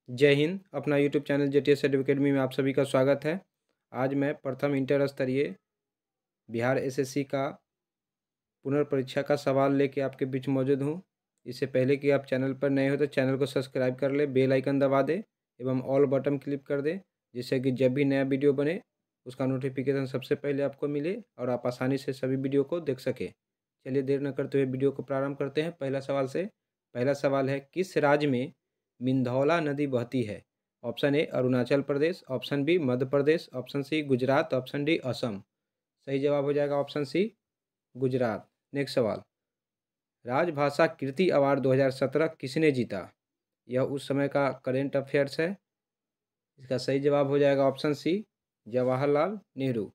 जय हिंद। अपना YouTube channel JTS academy में आप सभी का स्वागत है। आज मैं प्रथम इंटर स्तरीय बिहार एसएससी का पुनर्परीक्षा का सवाल लेके आपके बीच मौजूद हूँ। इससे पहले कि आप चैनल पर नए हो तो चैनल को सब्सक्राइब कर ले, बेल आइकन दबा दे एवं ऑल बटन क्लिक कर दे, जिससे कि जब भी नया वीडियो बने उसका नोटिफिकेशन सबसे पहले आपको मिले और आप आसानी से सभी वीडियो को देख सके। चलिए देर न करते हुए वीडियो को प्रारंभ करते हैं पहला सवाल से। पहला सवाल है, किस राज्य में मिंधौला नदी बहती है? Option A Arunachal Pradesh, option B Madhya Pradesh, option C Gujarat, option D Assam. सही जवाब हो जाएगा ऑप्शन सी गुजरात। नेक्स्ट सवाल, राजभाषा कीर्ति अवार्ड 2017 किसने जीता? यह उस समय का करेंट अफेयर्स है। इसका सही जवाब हो जाएगा option C Jawaharlal Nehru.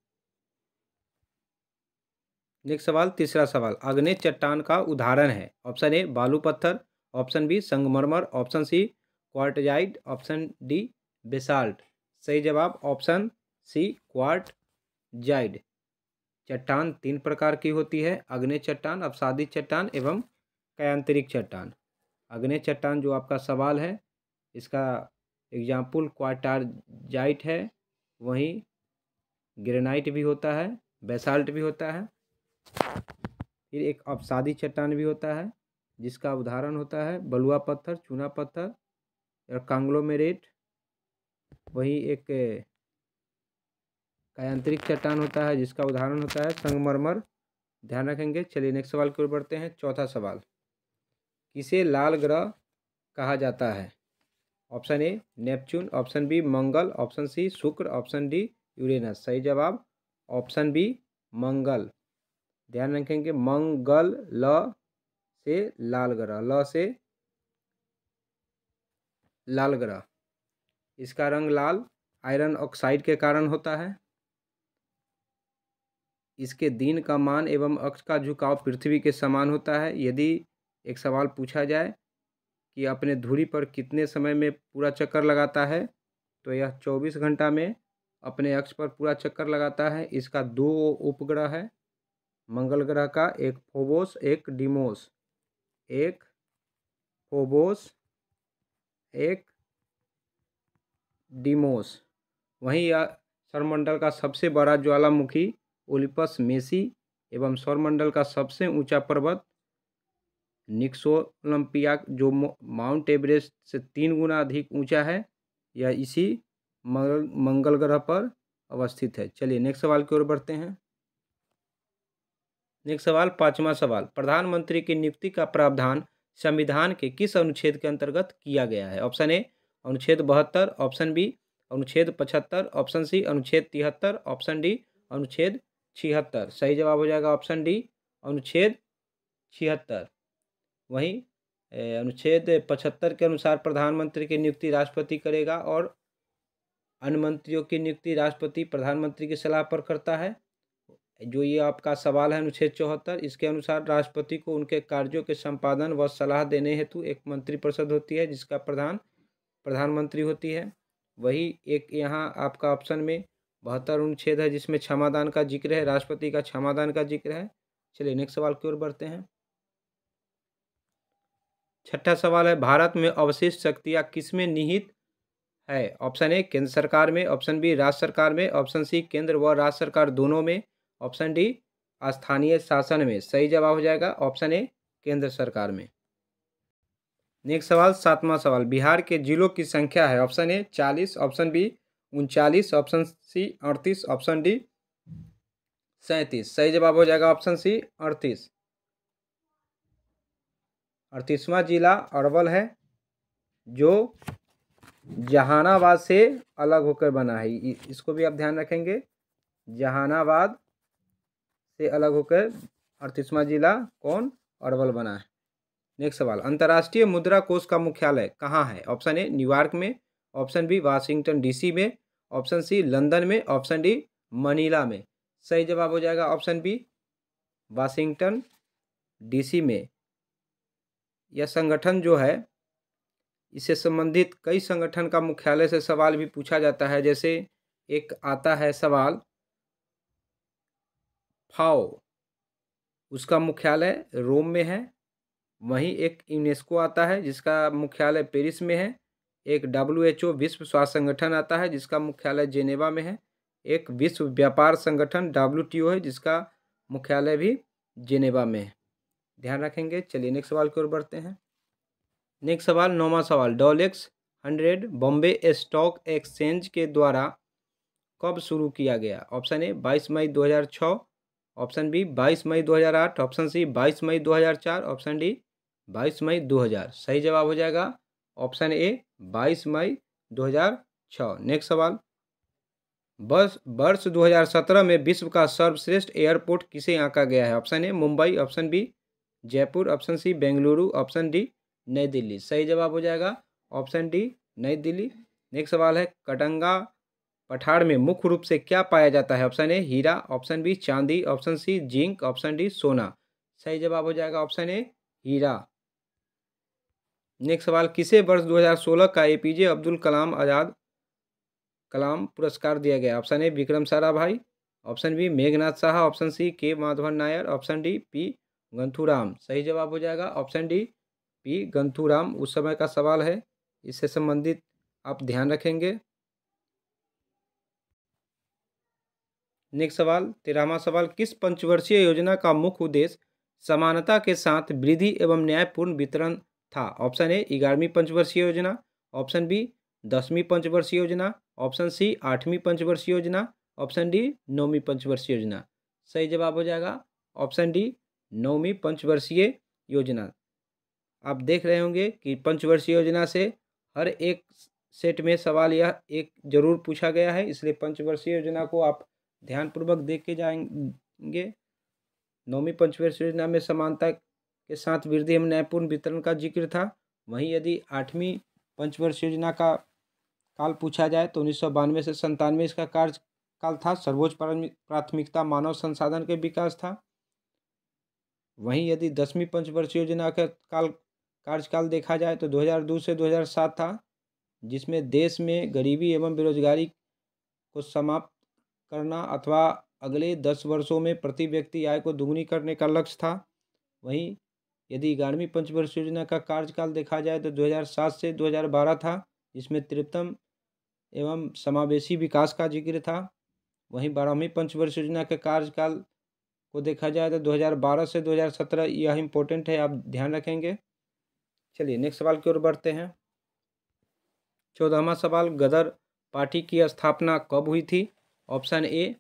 Next सवाल, तीसरा सवाल, आग्नेय चट्टान का उदाहरण है? ऑप्शन ए बालू पत्थर, ऑप्शन बी संगमरमर, option C quartzite, option D basalt. सही जवाब ऑप्शन सी क्वार्टजाइट। चट्टान तीन प्रकार की होती है, आग्नेय चट्टान, अपसादित चट्टान एवं कायांतरिक चट्टान। आग्नेय चट्टान जो आपका सवाल है इसका एग्जाम्पल क्वार्टजाइट है, वहीं ग्रेनाइट भी होता है, बेसाल्ट भी होता है। फिर एक अपसादी चट्टान भी होता है जिसका उदाहरण होता है बलुआ पत्थर, चूना पत्थर और कांग्लोमेरेट। वही एक कायांतरिक चट्टान होता है जिसका उदाहरण होता है संगमरमर। ध्यान रखेंगे। चलिए नेक्स्ट सवाल की ओर बढ़ते हैं। चौथा सवाल, किसे लाल ग्रह कहा जाता है? Option A Neptune, option B Mangal, option C Shukra, option D Uranus. सही जवाब ऑप्शन बी मंगल। ध्यान रखेंगे, मंगल, ल से लाल ग्रह, ल से लाल ग्रह। इसका रंग लाल आयरन ऑक्साइड के कारण होता है। इसके दिन का मान एवं अक्ष का झुकाव पृथ्वी के समान होता है। यदि एक सवाल पूछा जाए कि अपने धुरी पर कितने समय में पूरा चक्कर लगाता है, तो यह 24 घंटा में अपने अक्ष पर पूरा चक्कर लगाता है। इसका दो उपग्रह है मंगल ग्रह का, एक फोबोस एक डिमोस। एक फोबोस एक डिमोस। वहीं यह सौरमंडल का सबसे बड़ा ज्वालामुखी ओलिपस मेसी एवं सौरमंडल का सबसे ऊंचा पर्वत निक्सोलम्पिया जो माउंट एवरेस्ट से 3 गुना अधिक ऊंचा है, यह इसी मंगल ग्रह पर अवस्थित है। चलिए नेक्स्ट सवाल की ओर बढ़ते हैं। नेक्स्ट सवाल, पांचवा सवाल, प्रधानमंत्री की नियुक्ति का प्रावधान संविधान के किस अनुच्छेद के अंतर्गत किया गया है? ऑप्शन ए अनुच्छेद 72, ऑप्शन बी अनुच्छेद 75, ऑप्शन सी अनुच्छेद 73, ऑप्शन डी अनुच्छेद 76। सही जवाब हो जाएगा ऑप्शन डी अनुच्छेद 76। वहीं अनुच्छेद 75 के अनुसार प्रधानमंत्री की नियुक्ति राष्ट्रपति करेगा और अन्य मंत्रियों की नियुक्ति राष्ट्रपति प्रधानमंत्री की सलाह पर करता है। जो ये आपका सवाल है अनुच्छेद 74, इसके अनुसार राष्ट्रपति को उनके कार्यों के संपादन व सलाह देने हेतु एक मंत्रिपरिषद होती है जिसका प्रधान प्रधानमंत्री होती है। वही एक यहाँ आपका ऑप्शन में 72 अनुच्छेद है जिसमें क्षमादान का जिक्र है, राष्ट्रपति का क्षमादान का जिक्र है। चलिए नेक्स्ट सवाल की ओर बढ़ते हैं। छठा सवाल है, भारत में अवशिष्ट शक्तियाँ किसमें निहित है? ऑप्शन ए केंद्र सरकार में, ऑप्शन बी राज्य सरकार में, ऑप्शन सी केंद्र व राज्य सरकार दोनों में, ऑप्शन डी स्थानीय शासन में। सही जवाब हो जाएगा ऑप्शन ए केंद्र सरकार में। नेक्स्ट सवाल, सातवां सवाल, बिहार के जिलों की संख्या है? Option A 40, option B 39, option C 38, option D 37। सही जवाब हो जाएगा ऑप्शन सी 38। 38वां जिला अरवल है जो जहानाबाद से अलग होकर बना है। इसको भी आप ध्यान रखेंगे, जहानाबाद से अलग होकर 38वां जिला कौन? अरवल बना है। नेक्स्ट सवाल, अंतर्राष्ट्रीय मुद्रा कोष का मुख्यालय कहाँ है? ऑप्शन ए न्यूयॉर्क में, ऑप्शन बी वाशिंगटन डीसी में, ऑप्शन सी लंदन में, ऑप्शन डी मनीला में। सही जवाब हो जाएगा ऑप्शन बी वाशिंगटन डीसी में। यह संगठन जो है, इससे संबंधित कई संगठन का मुख्यालय से सवाल भी पूछा जाता है। जैसे एक आता है सवाल फाओ, उसका मुख्यालय रोम में है। वहीं एक यूनेस्को आता है जिसका मुख्यालय पेरिस में है। एक WHO विश्व स्वास्थ्य संगठन आता है जिसका मुख्यालय जेनेवा में है। एक विश्व व्यापार संगठन WTO है जिसका मुख्यालय भी जेनेवा में है, ध्यान रखेंगे। चलिए नेक्स्ट सवाल की ओर बढ़ते हैं। नेक्स्ट सवाल 9वां सवाल, डॉलेक्स 100 बॉम्बे स्टॉक एक्सचेंज के द्वारा कब शुरू किया गया? ऑप्शन ए 22 मई 2006, ऑप्शन बी 22 मई 2008, ऑप्शन सी 22 मई 2004, ऑप्शन डी 22 मई 2000। सही जवाब हो जाएगा ऑप्शन ए 22 मई 2006। नेक्स्ट सवाल, वर्ष 2017 में विश्व का सर्वश्रेष्ठ एयरपोर्ट किसे आंका गया है? Option A Mumbai, option B Jaipur, option C Bengaluru, option D Nai Delhi. सही जवाब हो जाएगा option D Nai Delhi. Next सवाल है, कटंगा पठार में मुख्य रूप से क्या पाया जाता है? ऑप्शन ए हीरा, ऑप्शन बी चांदी, option C zinc, option D सोना। सही जवाब हो जाएगा ऑप्शन ए हीरा। नेक्स्ट सवाल, किसे वर्ष 2016 का APJ अब्दुल कलाम आजाद कलाम पुरस्कार दिया गया? Option A Vikram Sarabhai, option B Meghnath Saha, option C K Madhavan Nair, option D P Ganthuram. सही जवाब हो जाएगा ऑप्शन डी पी गंथुराम। उस समय का सवाल है, इससे संबंधित आप ध्यान रखेंगे। नेक्स्ट सवाल 13वां सवाल, किस पंचवर्षीय योजना का मुख्य उद्देश्य समानता के साथ वृद्धि एवं न्यायपूर्ण वितरण था? ऑप्शन ए 11वीं पंचवर्षीय योजना, ऑप्शन बी 10वीं पंचवर्षीय योजना, ऑप्शन सी 8वीं पंचवर्षीय योजना, ऑप्शन डी 9वीं पंचवर्षीय योजना। सही जवाब हो जाएगा ऑप्शन डी 9वीं पंचवर्षीय योजना। आप देख रहे होंगे कि पंचवर्षीय योजना से हर एक सेट में सवाल यह एक जरूर पूछा गया है, इसलिए पंचवर्षीय योजना को आप ध्यानपूर्वक देख के जाएंगे। 9वीं पंचवर्षीय योजना में समानता के साथ वृद्धि एवं न्यायपूर्ण वितरण का जिक्र था। वहीं यदि 8वीं पंचवर्षीय योजना का काल पूछा जाए तो 1992 से 97 इसका कार्यकाल था। सर्वोच्च प्राथमिकता मानव संसाधन के विकास था। वहीं यदि 10वीं पंचवर्षीय योजना का कार्यकाल देखा जाए तो 2002 से 2007 था, जिसमें देश में गरीबी एवं बेरोजगारी को समाप्त करना अथवा अगले 10 वर्षों में प्रति व्यक्ति आय को दुगुनी करने का लक्ष्य था। वहीं यदि 11वीं पंचवर्षीय योजना का कार्यकाल देखा जाए तो 2007 से 2012 था, जिसमें 53 एवं समावेशी विकास का जिक्र था। वहीं 12वीं पंचवर्षीय योजना के कार्यकाल को देखा जाए तो 2012 से 2017, यह इम्पोर्टेंट है, आप ध्यान रखेंगे। चलिए नेक्स्ट सवाल की ओर बढ़ते हैं। 14वां सवाल, गदर पार्टी की स्थापना कब हुई थी? Option A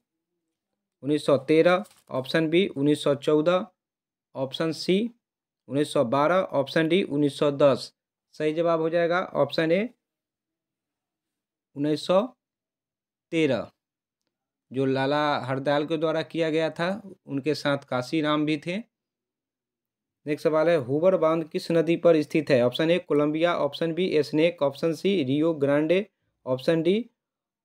1913, option B 1914, option C 1912, option D 1910। सही जवाब हो जाएगा ऑप्शन ए 1913, जो लाला हरदयाल के द्वारा किया गया था। उनके साथ काशीराम भी थे। नेक्स्ट सवाल है, हूवर बांध किस नदी पर स्थित है? Option A Columbia, option B Snake, option C Rio Grande, option D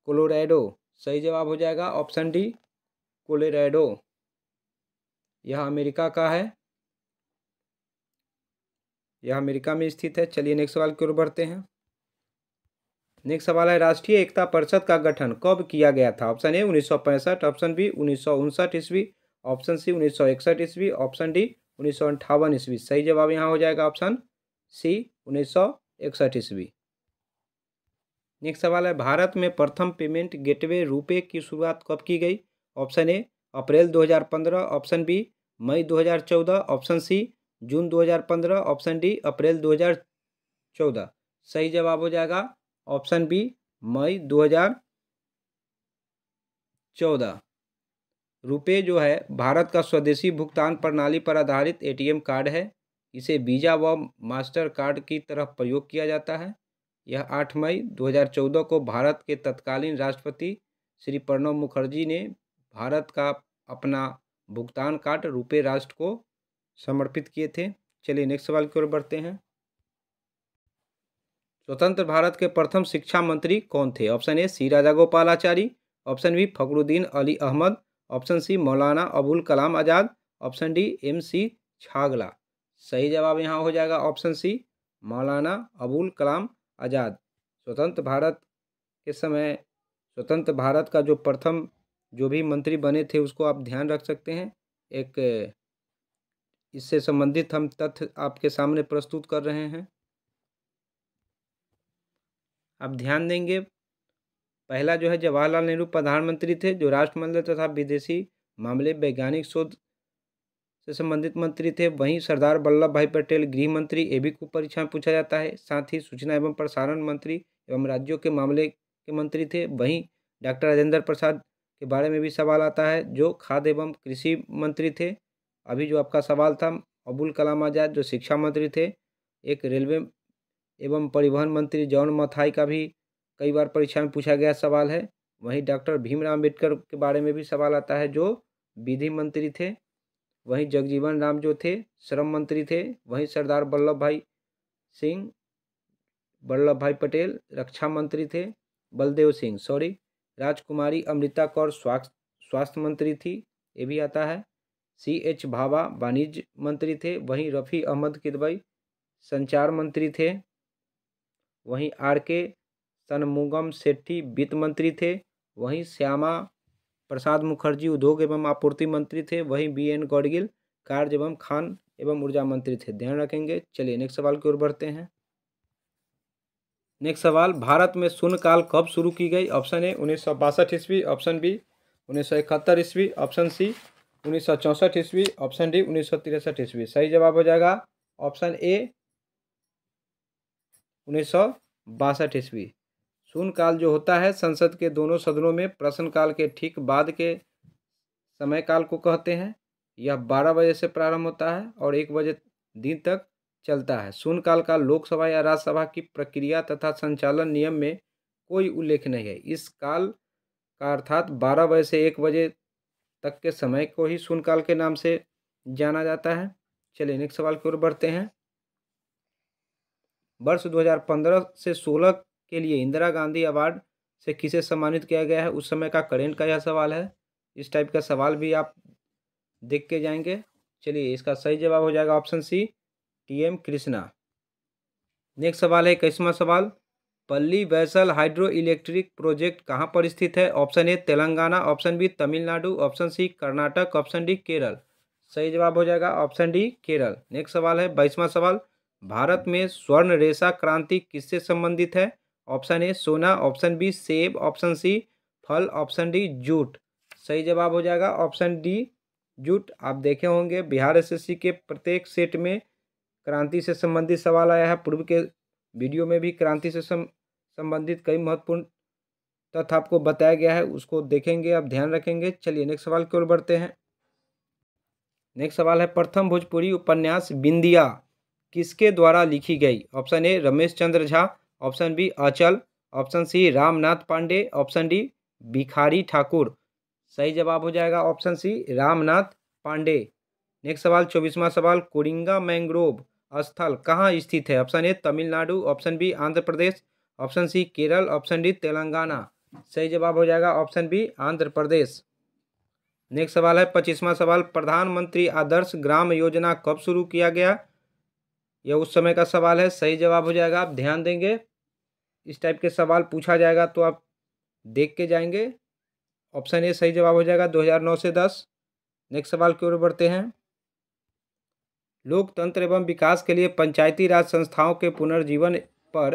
Colorado. सही जवाब हो जाएगा ऑप्शन डी कोलोराडो, यह अमेरिका का है, यह अमेरिका में स्थित है। चलिए नेक्स्ट सवाल की ओर बढ़ते हैं। नेक्स्ट सवाल है, राष्ट्रीय एकता परिषद का गठन कब किया गया था? ऑप्शन ए 1965, ऑप्शन बी 1959 ईस्वी, ऑप्शन सी 1961 ईस्वी, ऑप्शन डी 1958 ईस्वी। सही जवाब यहाँ हो जाएगा ऑप्शन सी 1961 ईस्वी। नेक्स्ट सवाल है, भारत में प्रथम पेमेंट गेटवे रुपे की शुरुआत कब की गई? ऑप्शन ए अप्रैल 2015, ऑप्शन बी मई 2014, ऑप्शन सी जून 2015, ऑप्शन डी अप्रैल 2014। सही जवाब हो जाएगा ऑप्शन बी मई 2014। रुपे जो है भारत का स्वदेशी भुगतान प्रणाली पर आधारित ATM कार्ड है। इसे वीज़ा व मास्टर कार्ड की तरह प्रयोग किया जाता है। यह 8 मई 2014 को भारत के तत्कालीन राष्ट्रपति श्री प्रणब मुखर्जी ने भारत का अपना भुगतान कार्ड रुपे राष्ट्र को समर्पित किए थे। चलिए नेक्स्ट सवाल की ओर बढ़ते हैं। स्वतंत्र भारत के प्रथम शिक्षा मंत्री कौन थे? Option A C Rajagopalachari, option B Fakhruddin Ali Ahmed, option C Maulana Abul Kalam Azad, option D MC Chagla. सही जवाब यहाँ हो जाएगा ऑप्शन सी मौलाना अबुल कलाम आज़ाद। स्वतंत्र भारत के समय स्वतंत्र भारत का जो प्रथम जो भी मंत्री बने थे उसको आप ध्यान रख सकते हैं। एक इससे संबंधित हम तथ्य आपके सामने प्रस्तुत कर रहे हैं। आप ध्यान देंगे, पहला जो है जवाहरलाल नेहरू प्रधानमंत्री थे, जो राष्ट्रमंडल तथा विदेशी मामले वैज्ञानिक शोध से संबंधित मंत्री थे। वहीं सरदार वल्लभ भाई पटेल गृह मंत्री, ये भी परीक्षा में पूछा जाता है। साथ ही सूचना एवं प्रसारण मंत्री एवं राज्यों के मामले के मंत्री थे। वहीं डॉक्टर राजेंद्र प्रसाद के बारे में भी सवाल आता है, जो खाद्य एवं कृषि मंत्री थे। अभी जो आपका सवाल था, अबुल कलाम आज़ाद जो शिक्षा मंत्री थे। एक रेलवे एवं परिवहन मंत्री जॉन मथाई का भी कई बार परीक्षा में पूछा गया सवाल है। वहीं डॉक्टर भीमराव अम्बेडकर के बारे में भी सवाल आता है, जो विधि मंत्री थे। वहीं जगजीवन राम जो थे श्रम मंत्री थे। वहीं सरदार वल्लभ भाई पटेल रक्षा मंत्री थे। राजकुमारी अमृता कौर स्वास्थ्य मंत्री थी, ये भी आता है। CH भाभा वाणिज्य मंत्री थे। वहीं रफ़ी अहमद किदवई संचार मंत्री थे। वहीं RK शनमुगम शेट्टी वित्त मंत्री थे। वहीं श्यामा प्रसाद मुखर्जी उद्योग एवं आपूर्ति मंत्री थे। वहीं BN गौड़गिल कार्य एवं खान एवं ऊर्जा मंत्री थे। ध्यान रखेंगे। चलिए नेक्स्ट सवाल की ओर बढ़ते हैं। नेक्स्ट सवाल, भारत में शून्यकाल कब शुरू की गई? ऑप्शन ए 1962 ईस्वी, ऑप्शन बी 1971 ईस्वी, ऑप्शन सी 1964 ईस्वी, ऑप्शन डी 1963 ईस्वी। सही जवाब हो जाएगा ऑप्शन ए 1962 ईस्वी। शून्यकाल जो होता है संसद के दोनों सदनों में प्रश्नकाल के ठीक बाद के समय काल को कहते हैं। यह 12 बजे से प्रारंभ होता है और 1 बजे दिन तक चलता है। शून्यकाल का लोकसभा या राज्यसभा की प्रक्रिया तथा संचालन नियम में कोई उल्लेख नहीं है। इस काल का अर्थात 12 बजे से 1 बजे तक के समय को ही शून्यकाल के नाम से जाना जाता है। चलिए नेक्स्ट सवाल की ओर बढ़ते हैं। वर्ष 2015 से 16 के लिए इंदिरा गांधी अवार्ड से किसे सम्मानित किया गया है? उस समय का करेंट का यह सवाल है। इस टाइप का सवाल भी आप देख के जाएंगे। चलिए इसका सही जवाब हो जाएगा option C TM Krishna. Next सवाल है 21वां सवाल, पल्ली वैसल हाइड्रो इलेक्ट्रिक प्रोजेक्ट कहाँ पर स्थित है? Option A Telangana, option B Tamil Nadu, option C Karnataka, option D Kerala. सही जवाब हो जाएगा ऑप्शन डी केरल। नेक्स्ट सवाल है 22वां सवाल, भारत में स्वर्ण रेशा क्रांति किससे संबंधित है? ऑप्शन ए सोना, ऑप्शन बी सेब, ऑप्शन सी फल, ऑप्शन डी जूट। सही जवाब हो जाएगा ऑप्शन डी जूट। आप देखे होंगे बिहार SSC के प्रत्येक सेट में क्रांति से संबंधित सवाल आया है। पूर्व के वीडियो में भी क्रांति से संबंधित कई महत्वपूर्ण तथ्य आपको बताया गया है, उसको देखेंगे, आप ध्यान रखेंगे। चलिए नेक्स्ट सवाल की ओर बढ़ते हैं। नेक्स्ट सवाल है, प्रथम भोजपुरी उपन्यास बिंदिया किसके द्वारा लिखी गई? Option A Ramesh Chandra Jha, option B Achal, option C Ramnath Pandey, option D Bhikhari Thakur. सही जवाब हो जाएगा option C Ramnath Pandey. Next सवाल 24वां सवाल, कोरिंगा मैंग्रोव स्थल कहाँ स्थित है? Option A Tamil Nadu, option B Andhra Pradesh, option C Kerala, option D Telangana. सही जवाब हो जाएगा option B Andhra Pradesh. Next सवाल है 25वां सवाल, प्रधानमंत्री आदर्श ग्राम योजना कब शुरू किया गया? यह उस समय का सवाल है। सही जवाब हो जाएगा, आप ध्यान देंगे, इस टाइप के सवाल पूछा जाएगा तो आप देख के जाएंगे। ऑप्शन ए सही जवाब हो जाएगा 2009 से 10। नेक्स्ट सवाल की ओर बढ़ते हैं। लोकतंत्र एवं विकास के लिए पंचायती राज संस्थाओं के पुनर्जीवन पर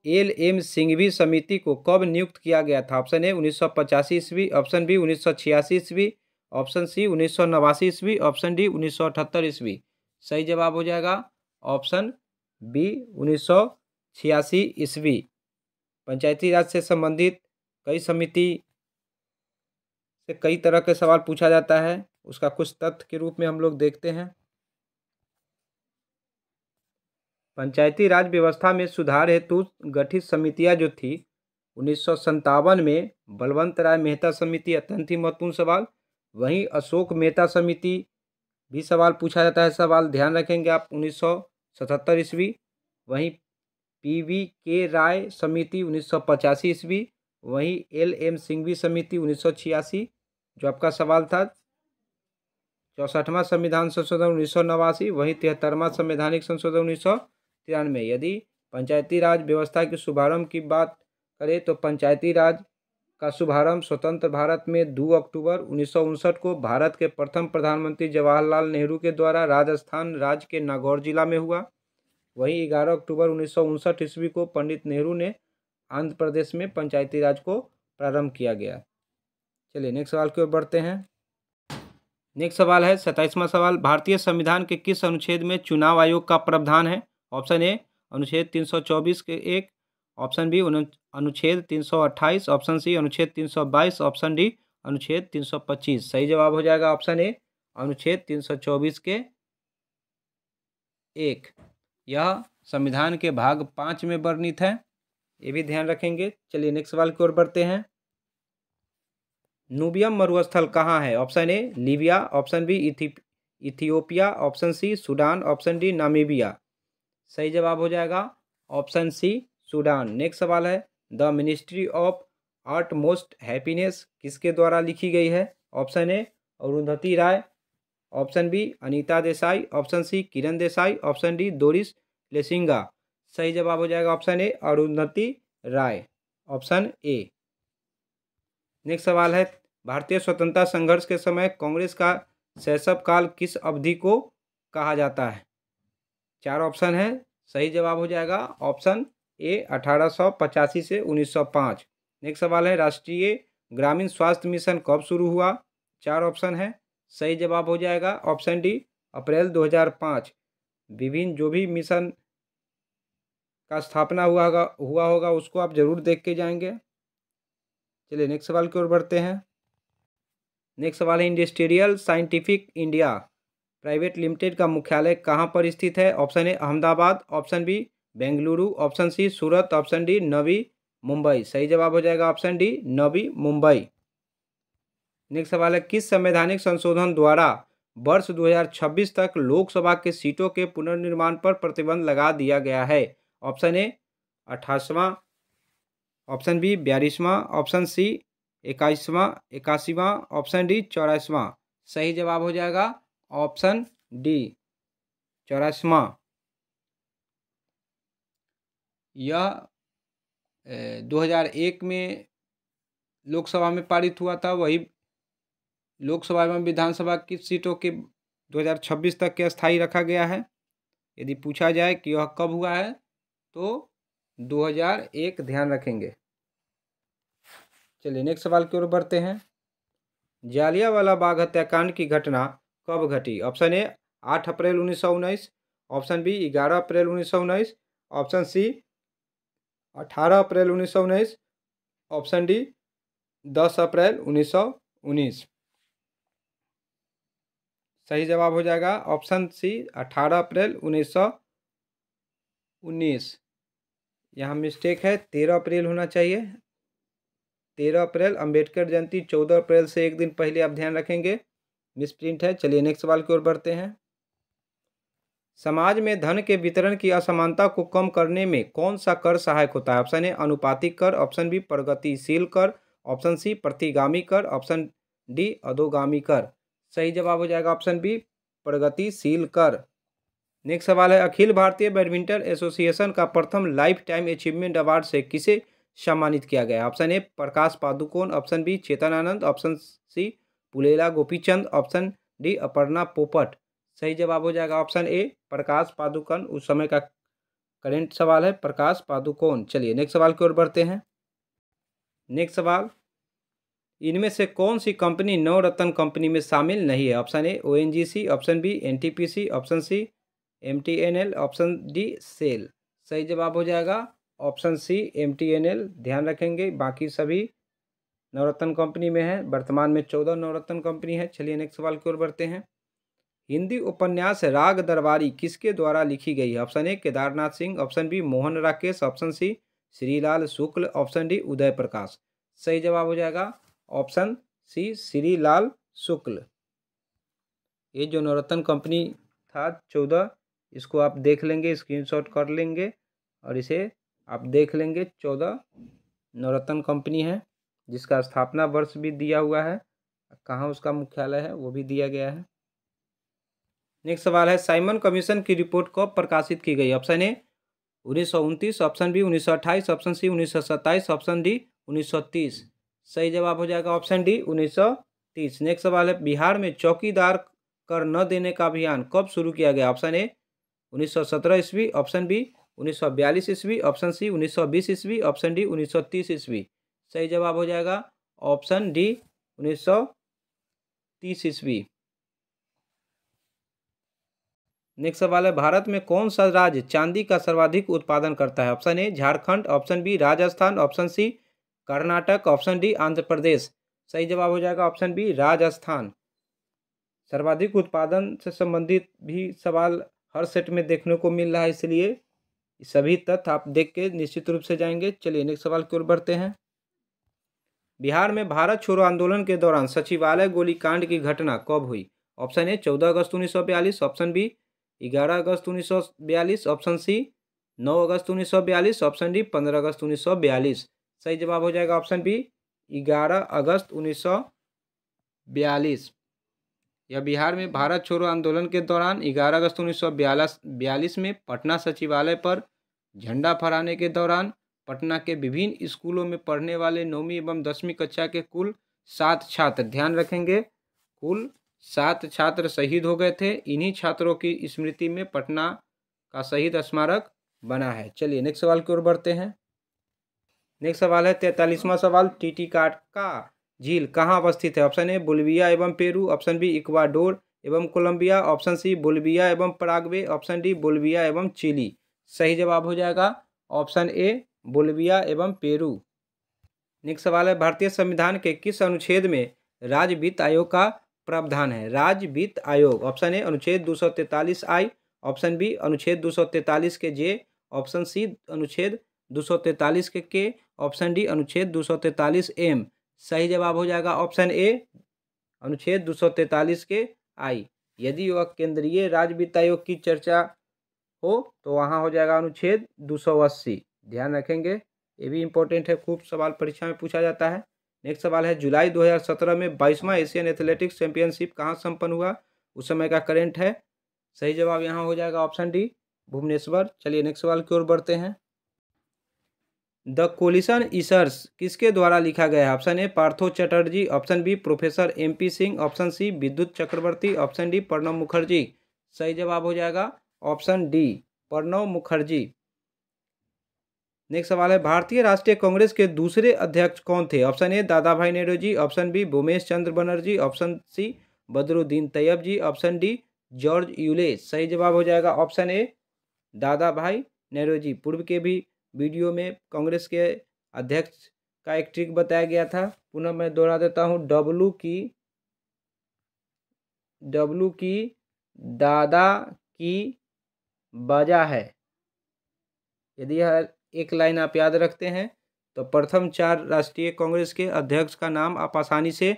LM सिंघवी समिति को कब नियुक्त किया गया था? ऑप्शन ए 1985 ईस्वी, ऑप्शन बी 1986 ईस्वी, ऑप्शन सी 1989 ईस्वी, ऑप्शन डी 1978 ईस्वी। सही जवाब हो जाएगा ऑप्शन बी 1986 ईस्वी। पंचायती राज से संबंधित कई समिति से कई तरह के सवाल पूछा जाता है, उसका कुछ तथ्य के रूप में हम लोग देखते हैं। पंचायती राज व्यवस्था में सुधार हेतु गठित समितियां जो थी 1957 में बलवंत राय मेहता समिति अत्यंत ही महत्वपूर्ण सवाल। वहीं अशोक मेहता समिति भी सवाल पूछा जाता है, सवाल ध्यान रखेंगे आप 1977 ईस्वी। वहीं PVK राय समिति 1985 ईस्वी। वहीं LM सिंघवी समिति 1986, जो आपका सवाल था। 64वां संविधान संशोधन 1989, वहीं 73वां संवैधानिक संशोधन 1993। यदि पंचायती राज व्यवस्था के शुभारंभ की बात करें तो पंचायती राज का शुभारंभ स्वतंत्र भारत में 2 अक्टूबर 1959 को भारत के प्रथम प्रधानमंत्री जवाहरलाल नेहरू के द्वारा राजस्थान राज्य के नागौर जिला में हुआ। वहीं 11 अक्टूबर 1959 ईस्वी को पंडित नेहरू ने आंध्र प्रदेश में पंचायती राज को प्रारंभ किया गया। चलिए नेक्स्ट सवाल की ओर बढ़ते हैं। नेक्स्ट सवाल है 27वां सवाल, भारतीय संविधान के किस अनुच्छेद में चुनाव आयोग का प्रावधान है? ऑप्शन ए अनुच्छेद 324 के 1, ऑप्शन बी अनुच्छेद 328, ऑप्शन सी अनुच्छेद 322, ऑप्शन डी अनुच्छेद 325। सही जवाब हो जाएगा ऑप्शन ए अनुच्छेद 324 के 1। यह संविधान के भाग 5 में वर्णित है, ये भी ध्यान रखेंगे। चलिए नेक्स्ट सवाल की ओर बढ़ते हैं। नूबियम मरुस्थल कहाँ है? Option A Libya, option B Ethiopia, option C Sudan, option D Namibia. सही जवाब हो जाएगा ऑप्शन सी सूडान। नेक्स्ट सवाल है, the ministry of utmost happiness किसके द्वारा लिखी गई है? Option A Arundhati Roy, option B Anita Desai, option C Kiran Desai, option D Doris Lessing. सही जवाब हो जाएगा option A Arundhati Roy, option A. Next सवाल है, भारतीय स्वतंत्रता संघर्ष के समय कांग्रेस का शैशव काल किस अवधि को कहा जाता है? 4 ऑप्शन है। सही जवाब हो जाएगा ऑप्शन ए 1885 से 1905। नेक्स्ट सवाल है, राष्ट्रीय ग्रामीण स्वास्थ्य मिशन कब शुरू हुआ? 4 ऑप्शन है। सही जवाब हो जाएगा ऑप्शन डी अप्रैल 2005। विभिन्न जो भी मिशन का स्थापना हुआ होगा उसको आप जरूर देख के जाएंगे। चलिए नेक्स्ट सवाल की ओर बढ़ते हैं। नेक्स्ट सवाल है, industrial scientific India private limited का मुख्यालय कहाँ पर स्थित है? Option A Ahmedabad, option B Bengaluru, option C Surat, option D Navi Mumbai. सही जवाब हो जाएगा option D Navi Mumbai. Next सवाल है, किस संवैधानिक संशोधन द्वारा वर्ष 2026 तक लोकसभा के सीटों के पुनर्निर्माण पर प्रतिबंध लगा दिया गया है? ऑप्शन ए 28वां, ऑप्शन बी 42वां, ऑप्शन सी 81वां, ऑप्शन डी 84वां। सही जवाब हो जाएगा ऑप्शन डी 84वां। यह 2001 में लोकसभा में पारित हुआ था। वही लोकसभा एवं विधानसभा की सीटों के 2026 तक के अस्थायी रखा गया है। यदि पूछा जाए कि यह कब हुआ है तो 2001 ध्यान रखेंगे। चलिए नेक्स्ट सवाल की ओर बढ़ते हैं। जालियांवाला बाग हत्याकांड की घटना कब घटी? ऑप्शन ए 8 अप्रैल 1919, ऑप्शन बी 11 अप्रैल 1919, ऑप्शन सी 18 अप्रैल 1919, ऑप्शन डी 10 अप्रैल 1919। सही जवाब हो जाएगा ऑप्शन सी 18 अप्रैल 1919। यहाँ मिस्टेक है, 13 अप्रैल होना चाहिए। 13 अप्रैल अंबेडकर जयंती 14 अप्रैल से एक दिन पहले आप ध्यान रखेंगे, मिसप्रिंट है। चलिए नेक्स्ट सवाल की ओर बढ़ते हैं। समाज में धन के वितरण की असमानता को कम करने में कौन सा कर सहायक होता है? ऑप्शन ए अनुपातिक कर, ऑप्शन बी प्रगतिशील कर, ऑप्शन सी प्रतिगामी कर, ऑप्शन डी अधोगामी कर। सही जवाब हो जाएगा ऑप्शन बी प्रगतिशील कर। नेक्स्ट सवाल है, अखिल भारतीय बैडमिंटन एसोसिएशन का प्रथम लाइफ टाइम अचीवमेंट अवार्ड से किसे सम्मानित किया गया? Option A Prakash Padukone, option B Chetan Anand, option C Pullela Gopichand, option D Aparna Popat. सही जवाब हो जाएगा ऑप्शन ए प्रकाश पादुकोण। उस समय का करेंट सवाल है प्रकाश पादुकोण। चलिए नेक्स्ट सवाल की ओर बढ़ते हैं। नेक्स्ट सवाल, इनमें से कौन सी कंपनी नवरत्न कंपनी में शामिल नहीं है? Option A ONGC, option B NTPC, option C MTNL, option D SAIL. सही जवाब हो जाएगा ऑप्शन सी एमटीएनएल। ध्यान रखेंगे, बाकी सभी नवरत्न कंपनी में है। वर्तमान में 14 नवरत्न कंपनी है। चलिए नेक्स्ट सवाल की ओर बढ़ते हैं। हिंदी उपन्यास राग दरबारी किसके द्वारा लिखी गई है? Option A Kedarnath Singh, option B Mohan Rakesh, option C Shrilal Shukla, option D Uday Prakash. सही जवाब हो जाएगा ऑप्शन सी श्रीलाल शुक्ल। ये जो नवरत्न कंपनी था 14, इसको आप देख लेंगे, स्क्रीनशॉट कर लेंगे और इसे आप देख लेंगे। 14 नवरत्न कंपनी है, जिसका स्थापना वर्ष भी दिया हुआ है, कहाँ उसका मुख्यालय है वो भी दिया गया है। नेक्स्ट सवाल है, साइमन कमीशन की रिपोर्ट कब प्रकाशित की गई? Option A 1929, option B 1928, option C 1927, option D 1930। सही जवाब हो जाएगा ऑप्शन डी 1930। नेक्स्ट सवाल है, बिहार में चौकीदार कर न देने का अभियान कब शुरू किया गया? ऑप्शन ए 1917 ईस्वी, ऑप्शन बी 1942 ईस्वी, ऑप्शन सी 1920 ईस्वी, ऑप्शन डी 1930 ईस्वी। सही जवाब हो जाएगा ऑप्शन डी 1930 ईस्वी। नेक्स्ट सवाल है, भारत में कौन सा राज्य चांदी का सर्वाधिक उत्पादन करता है? Option A Jharkhand, option B Rajasthan, option C Karnataka, option D Andhra Pradesh. सही जवाब हो जाएगा ऑप्शन बी राजस्थान। सर्वाधिक उत्पादन से संबंधित भी सवाल हर सेट में देखने को मिल रहा है, इसलिए सभी तथ्य आप देख के निश्चित रूप से जाएंगे। चलिए नेक्स्ट सवाल की ओर बढ़ते हैं। बिहार में भारत छोड़ो आंदोलन के दौरान सचिवालय गोलीकांड की घटना कब हुई? ऑप्शन ए 14 अगस्त 1942, ऑप्शन बी 11 अगस्त 1942, ऑप्शन सी 9 अगस्त 1942, ऑप्शन डी 15 अगस्त 1942। सही जवाब हो जाएगा ऑप्शन बी 11 अगस्त 1942। यह बिहार में भारत छोड़ो आंदोलन के दौरान 11 अगस्त 1942 में पटना सचिवालय पर झंडा फहराने के दौरान पटना के विभिन्न स्कूलों में पढ़ने वाले 9वीं एवं 10वीं कक्षा के कुल 7 छात्र, ध्यान रखेंगे, कुल 7 छात्र शहीद हो गए थे। इन्हीं छात्रों की स्मृति में पटना का शहीद स्मारक बना है। चलिए नेक्स्ट सवाल की ओर बढ़ते हैं। नेक्स्ट सवाल है 43वां सवाल, टीटीकाका झील कहाँ अवस्थित है? ऑप्शन ए बोलिविया एवं पेरू, ऑप्शन बी इक्वाडोर एवं कोलंबिया, ऑप्शन सी बोलिविया एवं पराग्वे, ऑप्शन डी बोलिविया एवं चिली। सही जवाब हो जाएगा ऑप्शन ए बोलिविया एवं पेरू। नेक्स्ट सवाल है, भारतीय संविधान के किस अनुच्छेद में राज्य वित्त आयोग का प्रावधान है? राज्य वित्त आयोग, ऑप्शन ए अनुच्छेद 243 आई, ऑप्शन बी अनुच्छेद 243 के जे, ऑप्शन सी अनुच्छेद 243 के, ऑप्शन डी अनुच्छेद 243 एम। सही जवाब हो जाएगा ऑप्शन ए अनुच्छेद 243 के आई। यदि वह केंद्रीय राज्य वित्त आयोग की चर्चा हो तो वहाँ हो जाएगा अनुच्छेद 280। ध्यान रखेंगे, ये भी इंपॉर्टेंट है, खूब सवाल परीक्षा में पूछा जाता है। नेक्स्ट सवाल है, जुलाई 2017 में 22वां एशियन एथलेटिक्स चैंपियनशिप कहाँ संपन्न हुआ? उस समय का करेंट है। सही जवाब यहाँ हो जाएगा ऑप्शन डी भुवनेश्वर। चलिए नेक्स्ट सवाल की ओर बढ़ते हैं। द कोलिशन ईसर्स किसके द्वारा लिखा गया है? Option A Partho Chatterjee, option B professor MP Singh, option C Vidyut Chakravarti, option D Pranab Mukherjee. सही जवाब हो जाएगा option D Pranab Mukherjee. Next सवाल है, भारतीय राष्ट्रीय कांग्रेस के दूसरे अध्यक्ष कौन थे? ऑप्शन ए दादा भाई नेहरू, ऑप्शन बी भूमेश चंद्र बनर्जी, ऑप्शन सी बदरुद्दीन तैयब जी, ऑप्शन डी जॉर्ज यूले। सही जवाब हो जाएगा ऑप्शन ए दादा भाई नेहरू। पूर्व के भी वीडियो में कांग्रेस के अध्यक्ष का एक ट्रिक बताया गया था, पुनः मैं दोहरा देता हूँ। डब्लू की दादा की वजह है। यदि यह एक लाइन आप याद रखते हैं तो प्रथम 4 राष्ट्रीय कांग्रेस के अध्यक्ष का नाम आप आसानी से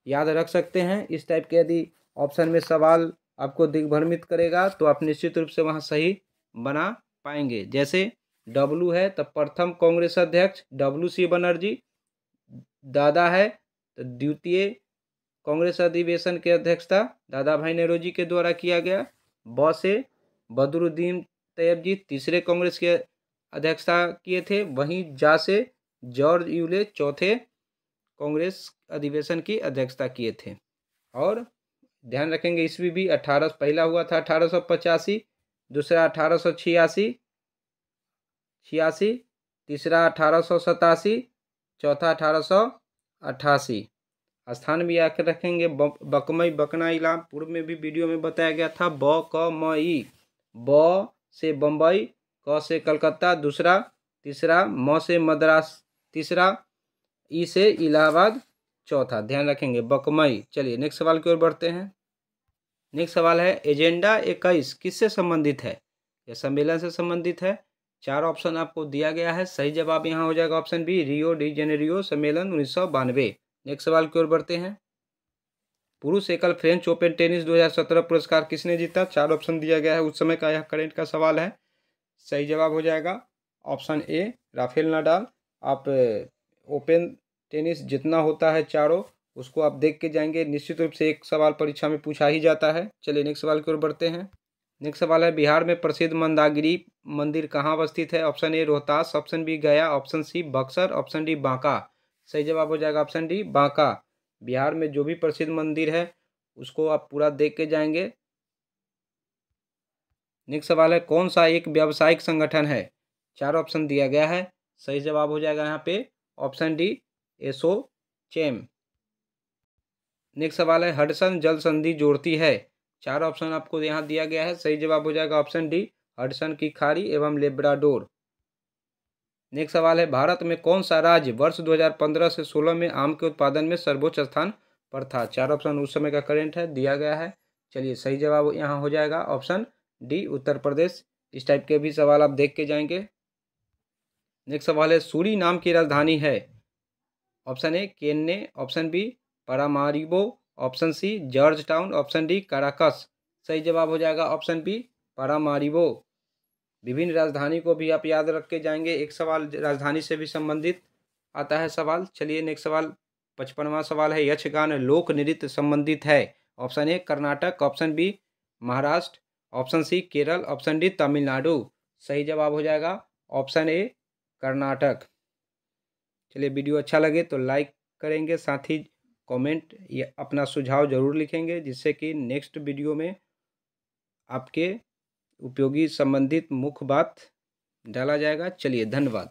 याद रख सकते हैं। इस टाइप के यदि ऑप्शन में सवाल आपको दिग्भ्रमित करेगा तो आप निश्चित रूप से वहाँ सही बना पाएंगे। जैसे डब्लू है तो प्रथम कांग्रेस अध्यक्ष WC बनर्जी, दादा है तो द्वितीय कांग्रेस अधिवेशन के अध्यक्षता दादा भाई नेहरू जी के द्वारा किया गया, ब से बदरुद्दीन तैयब जी तीसरे कांग्रेस के अध्यक्षता किए थे, वहीं जा से जॉर्ज यूले चौथे कांग्रेस अधिवेशन की अध्यक्षता किए थे। और ध्यान रखेंगे ईस्वी भी पहला हुआ था 1885, दूसरा 1886, तीसरा 1887, चौथा 1888। स्थान भी आकर रखेंगे बकमई बकना इलाम, पूर्व में भी वीडियो में बताया गया था। बकमई, ब से बम्बई, क से कलकत्ता दूसरा, तीसरा म से मद्रास तीसरा, ई से इलाहाबाद चौथा, ध्यान रखेंगे बकमई। चलिए नेक्स्ट सवाल की ओर बढ़ते हैं। नेक्स्ट सवाल है, एजेंडा 21 किससे संबंधित है? यह सम्मेलन से संबंधित है। 4 ऑप्शन आपको दिया गया है। सही जवाब यहाँ हो जाएगा option B Rio de Janeiro सम्मेलन 1992। नेक्स्ट सवाल की ओर बढ़ते हैं। पुरुष एकल फ्रेंच ओपन टेनिस 2017 पुरस्कार किसने जीता? 4 ऑप्शन दिया गया है। उस समय का यह करेंट का सवाल है। सही जवाब हो जाएगा ऑप्शन ए राफेल नाडाल। आप ओपन टेनिस जितना होता है चारों उसको आप देख के जाएंगे, निश्चित रूप से एक सवाल परीक्षा में पूछा ही जाता है। चलिए नेक्स्ट सवाल की ओर बढ़ते हैं। नेक्स्ट सवाल है, बिहार में प्रसिद्ध मंदागिरी मंदिर कहाँ अवस्थित है? Option A Rohtas, option B Gaya, option C Buxar, option D Banka. सही जवाब हो जाएगा ऑप्शन डी बांका। बिहार में जो भी प्रसिद्ध मंदिर है उसको आप पूरा देख के जाएंगे। नेक्स्ट सवाल है, कौन सा एक व्यावसायिक संगठन है? 4 ऑप्शन दिया गया है। सही जवाब हो जाएगा यहाँ पे ऑप्शन डी, एसोचैम। नेक्स्ट सवाल है, हडसन जल संधि जोड़ती है? 4 ऑप्शन आपको यहाँ दिया गया है। सही जवाब हो जाएगा ऑप्शन डी, हडसन की खाड़ी एवं लेब्राडोर। नेक्स्ट सवाल है, भारत में कौन सा राज्य वर्ष 2015 से 16 में आम के उत्पादन में सर्वोच्च स्थान पर था? 4 ऑप्शन उस समय का करंट है, दिया गया है। चलिए सही जवाब यहाँ हो जाएगा ऑप्शन डी, उत्तर प्रदेश। इस टाइप के भी सवाल आप देख के जाएंगे। नेक्स्ट सवाल है, सूरीनाम की राजधानी है? Option A Cayenne, option B Paramaribo, option C Georgetown, option D Caracas. सही जवाब हो जाएगा ऑप्शन बी, पारामारिबो। विभिन्न राजधानी को भी आप याद रख के जाएंगे। एक सवाल राजधानी से भी संबंधित आता है सवाल। चलिए नेक्स्ट सवाल, 55वां सवाल है, यक्षगान लोक नृत्य संबंधित है? Option A Karnataka, option B Maharashtra, option C Kerala, option D Tamil Nadu. सही जवाब हो जाएगा ऑप्शन ए कर्नाटक। चलिए वीडियो अच्छा लगे तो लाइक करेंगे, साथ ही कमेंट या अपना सुझाव ज़रूर लिखेंगे, जिससे कि नेक्स्ट वीडियो में आपके उपयोगी संबंधित मुख्य बात डाला जाएगा। चलिए धन्यवाद।